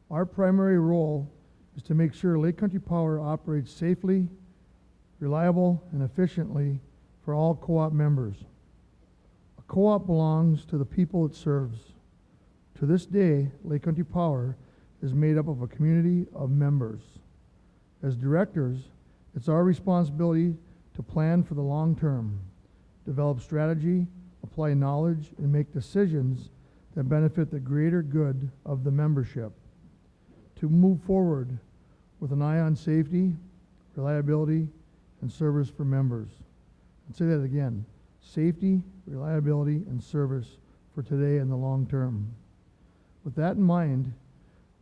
Our primary role is to make sure Lake Country Power operates safely, reliable, and efficiently for all co-op members. A co-op belongs to the people it serves. To this day, Lake Country Power is made up of a community of members. As directors, it's our responsibility to plan for the long term, develop strategy, apply knowledge, and make decisions that benefit the greater good of the membership. To move forward with an eye on safety, reliability, and service for members. I'll say that again. Safety, reliability, and service for today and the long term. With that in mind,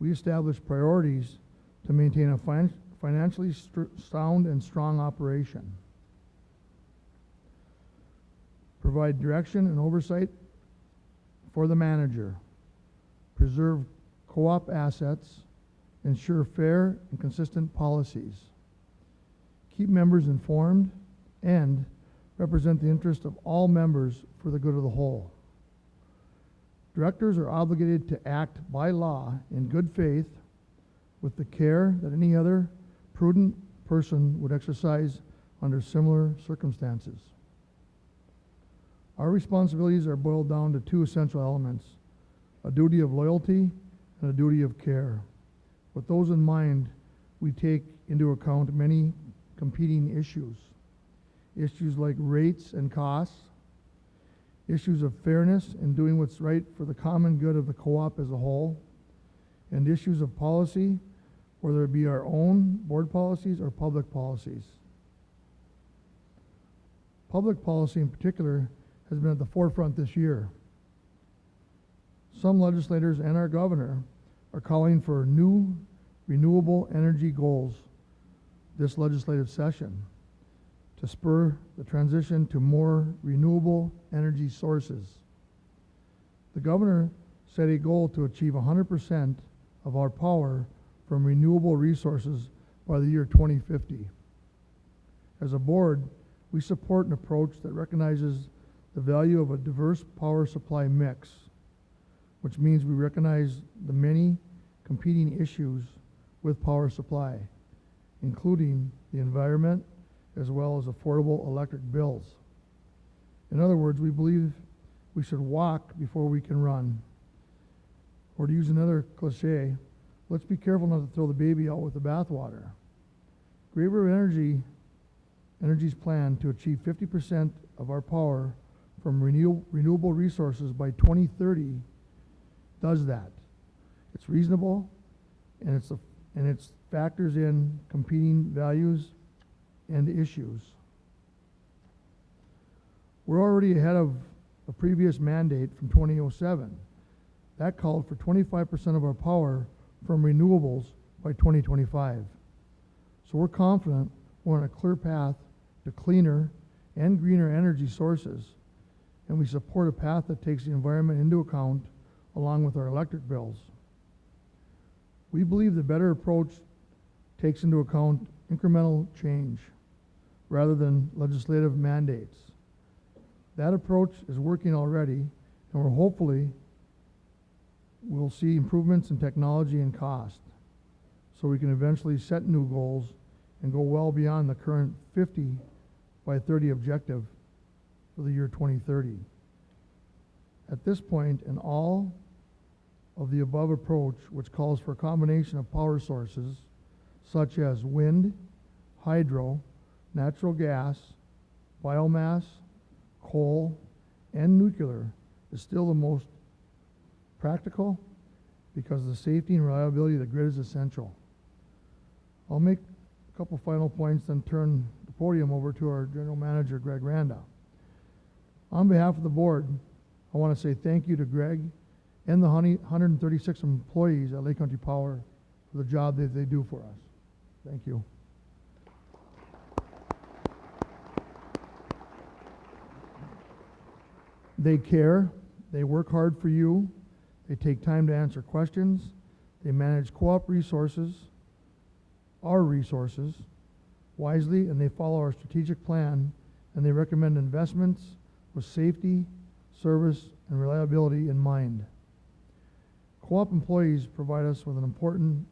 we established priorities to maintain a financially sound and strong operation. Provide direction and oversight for the manager. Preserve co-op assets. Ensure fair and consistent policies. Keep members informed and represent the interest of all members for the good of the whole. Directors are obligated to act by law in good faith with the care that any other prudent person would exercise under similar circumstances. Our responsibilities are boiled down to two essential elements: a duty of loyalty and a duty of care. With those in mind, we take into account many competing issues. Issues like rates and costs, issues of fairness and doing what's right for the common good of the co-op as a whole, and issues of policy, whether it be our own board policies or public policies. Public policy in particular has been at the forefront this year. Some legislators and our governor are calling for new renewable energy goals this legislative session to spur the transition to more renewable energy sources. The governor set a goal to achieve 100% of our power from renewable resources by the year 2050. As a board, we support an approach that recognizes the value of a diverse power supply mix, which means we recognize the many competing issues with power supply, including the environment as well as affordable electric bills. In other words, we believe we should walk before we can run. Or to use another cliche, let's be careful not to throw the baby out with the bathwater. Great River Energy's plan to achieve 50% of our power from renewable resources by 2030 does that. It's reasonable, and it factors in competing values and issues. We're already ahead of a previous mandate from 2007. That called for 25% of our power from renewables by 2025. So we're confident we're on a clear path to cleaner and greener energy sources, and we support a path that takes the environment into account along with our electric bills. We believe the better approach takes into account incremental change rather than legislative mandates. That approach is working already, and we'll see improvements in technology and cost, so we can eventually set new goals and go well beyond the current 50 by 30 objective for the year 2030. At this point, in all of the above approach, which calls for a combination of power sources such as wind, hydro, natural gas, biomass, coal, and nuclear, is still the most practical because the safety and reliability of the grid is essential. I'll make a couple final points, then turn the podium over to our General Manager, Greg Randa. On behalf of the board, I want to say thank you to Greg and the 136 employees at Lake Country Power for the job that they do for us. Thank you. They care, they work hard for you, they take time to answer questions, they manage co-op resources, our resources, wisely, and they follow our strategic plan, and they recommend investments with safety, service, and reliability in mind. Co-op employees provide us with an important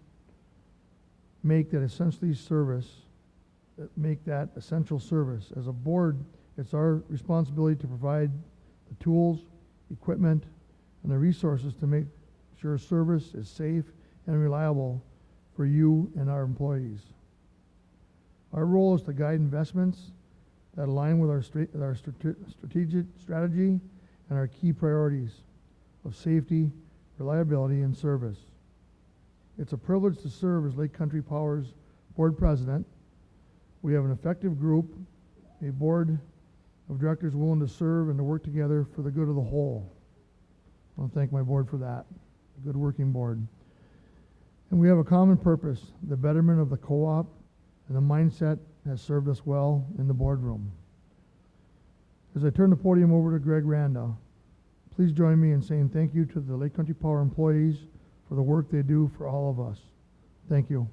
make that essential service. As a board, it's our responsibility to provide the tools, equipment, and the resources to make sure service is safe and reliable for you and our employees. Our role is to guide investments that align with our strategic strategy and our key priorities of safety, reliability, and service. It's a privilege to serve as Lake Country Power's board president. We have an effective group, a board of directors willing to serve and to work together for the good of the whole. I want to thank my board for that, a good working board. And we have a common purpose, the betterment of the co-op, and the mindset has served us well in the boardroom. As I turn the podium over to Greg Randa, please join me in saying thank you to the Lake Country Power employees for the work they do for all of us. Thank you.